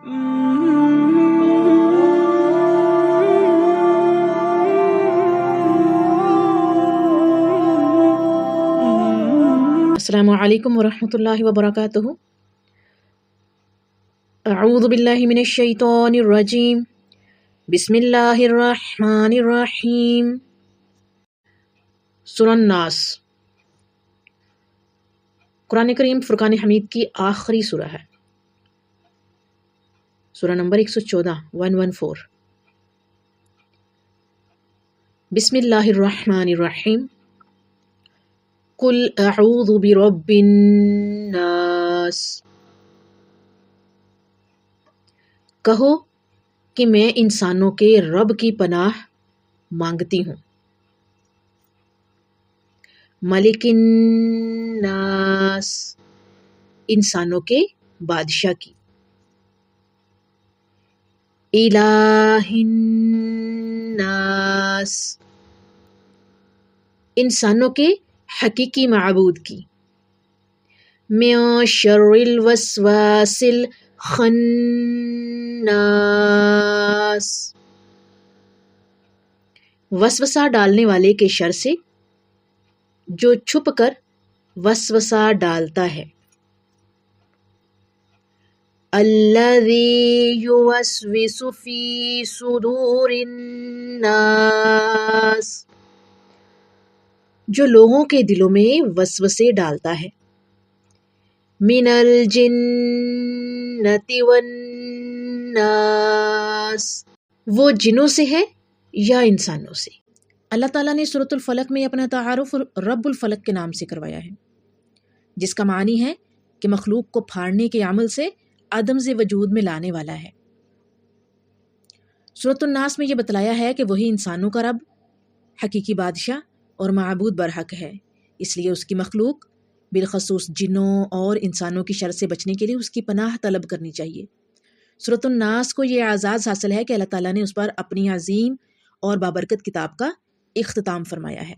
السلام علیکم ورحمۃ اللہ وبرکاتہ۔ اعوذ باللہ من الشیطان الرجیم، بسم اللہ الرحمن الرحیم۔ سورہ الناس قرآن کریم فرقان حمید کی آخری سورہ ہے، سورہ نمبر 114 بسم اللہ الرحمن الرحیم۔ قل اعوذ برب الناس، کہو کہ میں انسانوں کے رب کی پناہ مانگتی ہوں۔ ملک الناس، انسانوں کے بادشاہ کی۔ الہ الناس، انسانوں کے حقیقی معبود کی۔ من شر الوسواس الخناس، وسوسہ ڈالنے والے کے شر سے جو چھپ کر وسوسہ ڈالتا ہے۔ الذی یوسوس فی صدور الناس، جو لوگوں کے دلوں میں وسوسے ڈالتا ہے۔ من الجنۃ والناس، وہ جنوں سے ہے یا انسانوں سے۔ اللہ تعالیٰ نے سورۃ الفلق میں اپنا تعارف رب الفلق کے نام سے کروایا ہے، جس کا معنی ہے کہ مخلوق کو پھاڑنے کے عمل سے عدم سے وجود میں لانے والا ہے۔ سورۃ الناس میں یہ بتلایا ہے کہ وہی انسانوں کا رب، حقیقی بادشاہ اور معبود برحق ہے، اس لیے اس کی مخلوق بالخصوص جنوں اور انسانوں کی شر سے بچنے کے لیے اس کی پناہ طلب کرنی چاہیے۔ سورۃ الناس کو یہ اعزاز حاصل ہے کہ اللہ تعالیٰ نے اس پر اپنی عظیم اور بابرکت کتاب کا اختتام فرمایا ہے،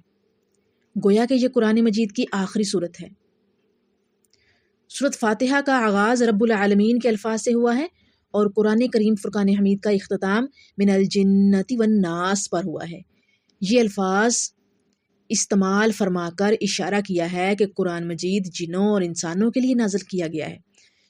گویا کہ یہ قرآن مجید کی آخری صورت ہے۔ سورۃ فاتحہ کا آغاز رب العالمین کے الفاظ سے ہوا ہے اور قرآن کریم فرقان حمید کا اختتام من الجنۃ والناس پر ہوا ہے۔ یہ الفاظ استعمال فرما کر اشارہ کیا ہے کہ قرآن مجید جنوں اور انسانوں کے لیے نازل کیا گیا ہے،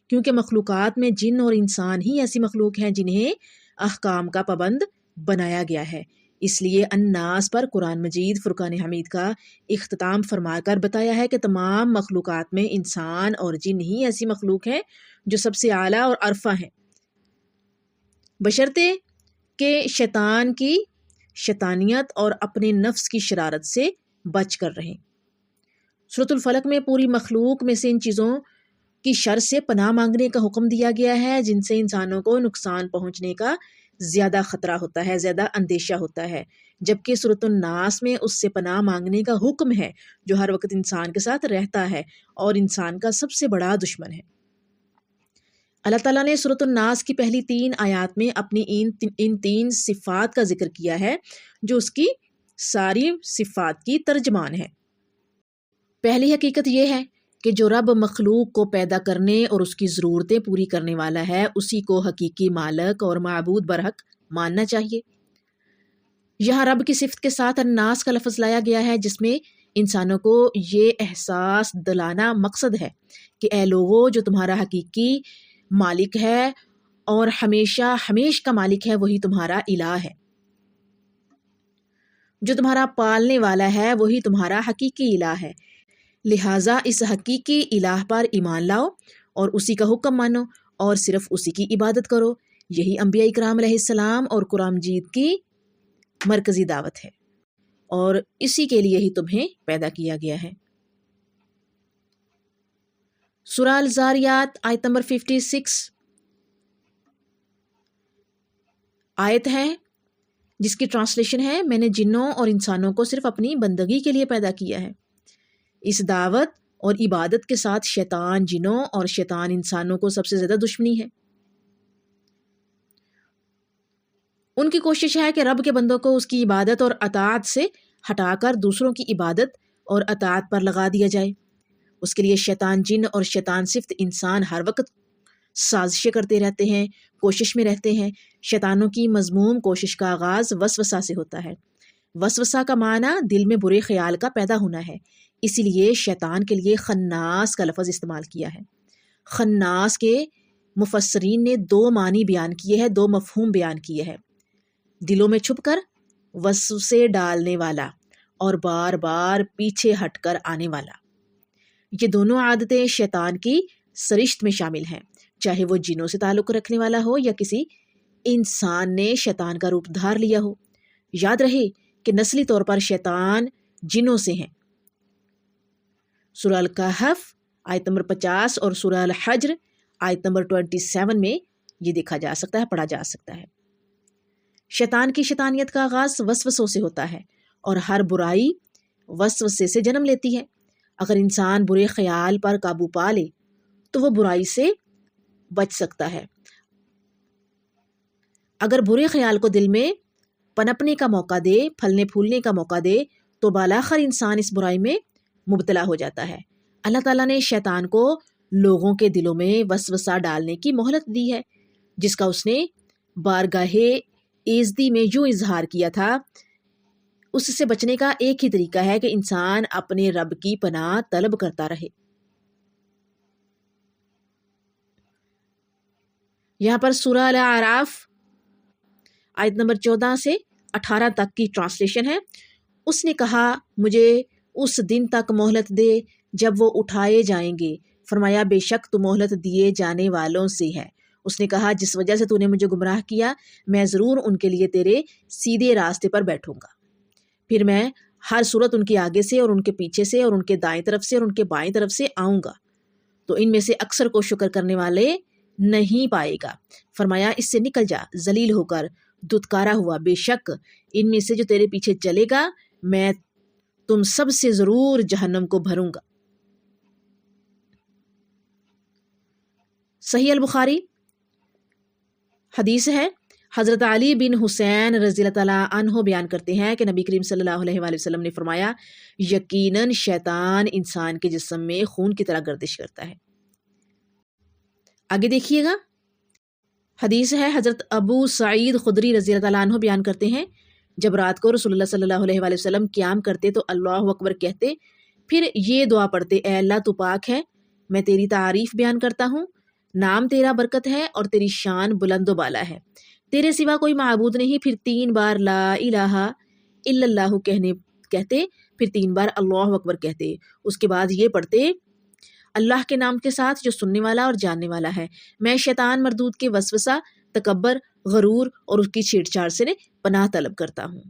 کیونکہ مخلوقات میں جن اور انسان ہی ایسی مخلوق ہیں جنہیں احکام کا پابند بنایا گیا ہے۔ اس لیے الناس پر قرآن مجید فرقان حمید کا اختتام فرما کر بتایا ہے کہ تمام مخلوقات میں انسان اور جن ہی ایسی مخلوق ہیں جو سب سے اعلیٰ اور ارفع ہیں، بشرطے کہ شیطان کی شیطانیت اور اپنے نفس کی شرارت سے بچ کر رہیں۔ سورۃ الفلق میں پوری مخلوق میں سے ان چیزوں کی شر سے پناہ مانگنے کا حکم دیا گیا ہے جن سے انسانوں کو نقصان پہنچنے کا زیادہ خطرہ ہوتا ہے، زیادہ اندیشہ ہوتا ہے، جبکہ سورۃ الناس میں اس سے پناہ مانگنے کا حکم ہے جو ہر وقت انسان کے ساتھ رہتا ہے اور انسان کا سب سے بڑا دشمن ہے۔ اللہ تعالیٰ نے سورۃ الناس کی پہلی 3 آیات میں اپنی ان 3 صفات کا ذکر کیا ہے جو اس کی ساری صفات کی ترجمان ہے۔ پہلی حقیقت یہ ہے کہ جو رب مخلوق کو پیدا کرنے اور اس کی ضرورتیں پوری کرنے والا ہے، اسی کو حقیقی مالک اور معبود برحق ماننا چاہیے۔ یہاں رب کی صفت کے ساتھ الناس کا لفظ لایا گیا ہے، جس میں انسانوں کو یہ احساس دلانا مقصد ہے کہ اے لوگو، جو تمہارا حقیقی مالک ہے اور ہمیشہ ہمیش کا مالک ہے، وہی تمہارا الہ ہے۔ جو تمہارا پالنے والا ہے وہی تمہارا حقیقی الہ ہے، لہٰذا اس حقیقی الہ پر ایمان لاؤ اور اسی کا حکم مانو اور صرف اسی کی عبادت کرو۔ یہی انبیاء اکرام علیہ السلام اور قرآن مجید کی مرکزی دعوت ہے اور اسی کے لیے ہی تمہیں پیدا کیا گیا ہے۔ سورہ الزاریات آیت نمبر 56 آیت ہے جس کی ٹرانسلیشن ہے، میں نے جنوں اور انسانوں کو صرف اپنی بندگی کے لیے پیدا کیا ہے۔ اس دعوت اور عبادت کے ساتھ شیطان جنوں اور شیطان انسانوں کو سب سے زیادہ دشمنی ہے۔ ان کی کوشش ہے کہ رب کے بندوں کو اس کی عبادت اور اطاعت سے ہٹا کر دوسروں کی عبادت اور اطاعت پر لگا دیا جائے۔ اس کے لیے شیطان جن اور شیطان صفت انسان ہر وقت سازشیں کرتے رہتے ہیں، کوشش میں رہتے ہیں۔ شیطانوں کی مذموم کوشش کا آغاز وسوسہ سے ہوتا ہے۔ وسوسہ کا معنی دل میں برے خیال کا پیدا ہونا ہے، اسی لیے شیطان کے لیے خناس کا لفظ استعمال کیا ہے۔ خناس کے مفسرین نے 2 معنی بیان کیے ہیں، 2 مفہوم بیان کیے ہیں: دلوں میں چھپ کر وسوسے ڈالنے والا اور بار بار پیچھے ہٹ کر آنے والا۔ یہ دونوں عادتیں شیطان کی سرشت میں شامل ہیں، چاہے وہ جنوں سے تعلق رکھنے والا ہو یا کسی انسان نے شیطان کا روپ دھار لیا ہو۔ یاد رہے کہ نسلی طور پر شیطان جنوں سے ہیں۔ سورہ الکہف آیت نمبر 50 اور سورہ الحجر آیت نمبر 27 میں یہ دیکھا جا سکتا ہے، پڑھا جا سکتا ہے۔ شیطان کی شیطانیت کا آغاز وسوسوں سے ہوتا ہے اور ہر برائی وسوسے سے جنم لیتی ہے۔ اگر انسان برے خیال پر قابو پا لے تو وہ برائی سے بچ سکتا ہے۔ اگر برے خیال کو دل میں پنپنے کا موقع دے، پھلنے پھولنے کا موقع دے، تو بالآخر انسان اس برائی میں مبتلا ہو جاتا ہے۔ اللہ تعالیٰ نے شیطان کو لوگوں کے دلوں میں وسوسہ ڈالنے کی مہلت دی ہے، جس کا اس نے بارگاہ ایزدی میں یوں اظہار کیا تھا۔ اس سے بچنے کا ایک ہی طریقہ ہے کہ انسان اپنے رب کی پناہ طلب کرتا رہے۔ یہاں پر سورہ الاعراف آیت نمبر 14 سے 18 تک کی ٹرانسلیشن ہے۔ اس نے کہا، مجھے اس دن تک مہلت دے جب وہ اٹھائے جائیں گے۔ فرمایا، بے شک تو مہلت دیے جانے والوں سے ہے۔ اس نے کہا، جس وجہ سے تو نے مجھے گمراہ کیا، میں ضرور ان کے لیے تیرے سیدھے راستے پر بیٹھوں گا۔ پھر میں ہر صورت ان کے آگے سے اور ان کے پیچھے سے اور ان کے دائیں طرف سے اور ان کے بائیں طرف سے آؤں گا، تو ان میں سے اکثر کو شکر کرنے والے نہیں پائے گا۔ فرمایا، اس سے نکل جا ذلیل ہو کر دھتکارا ہوا، بے شک ان میں سے جو تیرے پیچھے چلے گا میں تم سب سے ضرور جہنم کو بھروں گا۔ صحیح البخاری حدیث ہے، حضرت علی بن حسین رضی اللہ تعالیٰ عنہ بیان کرتے ہیں کہ نبی کریم صلی اللہ علیہ وآلہ وسلم نے فرمایا، یقیناً شیطان انسان کے جسم میں خون کی طرح گردش کرتا ہے۔ آگے دیکھیے گا، حدیث ہے، حضرت ابو سعید خدری رضی اللہ تعالیٰ عنہ بیان کرتے ہیں، جب رات کو رسول اللہ صلی اللہ علیہ وآلہ وسلم قیام کرتے تو اللہ اکبر کہتے، پھر یہ دعا پڑھتے، اے اللہ تو پاک ہے، میں تیری تعریف بیان کرتا ہوں، نام تیرا برکت ہے اور تیری شان بلند و بالا ہے، تیرے سوا کوئی معبود نہیں۔ پھر 3 بار لا الہ الا اللہ کہتے، پھر 3 بار اللہ اکبر کہتے، اس کے بعد یہ پڑھتے، اللہ کے نام کے ساتھ جو سننے والا اور جاننے والا ہے، میں شیطان مردود کے وسوسہ، تکبر، غرور اور اس کی چھیڑ چھاڑ سے پناہ طلب کرتا ہوں۔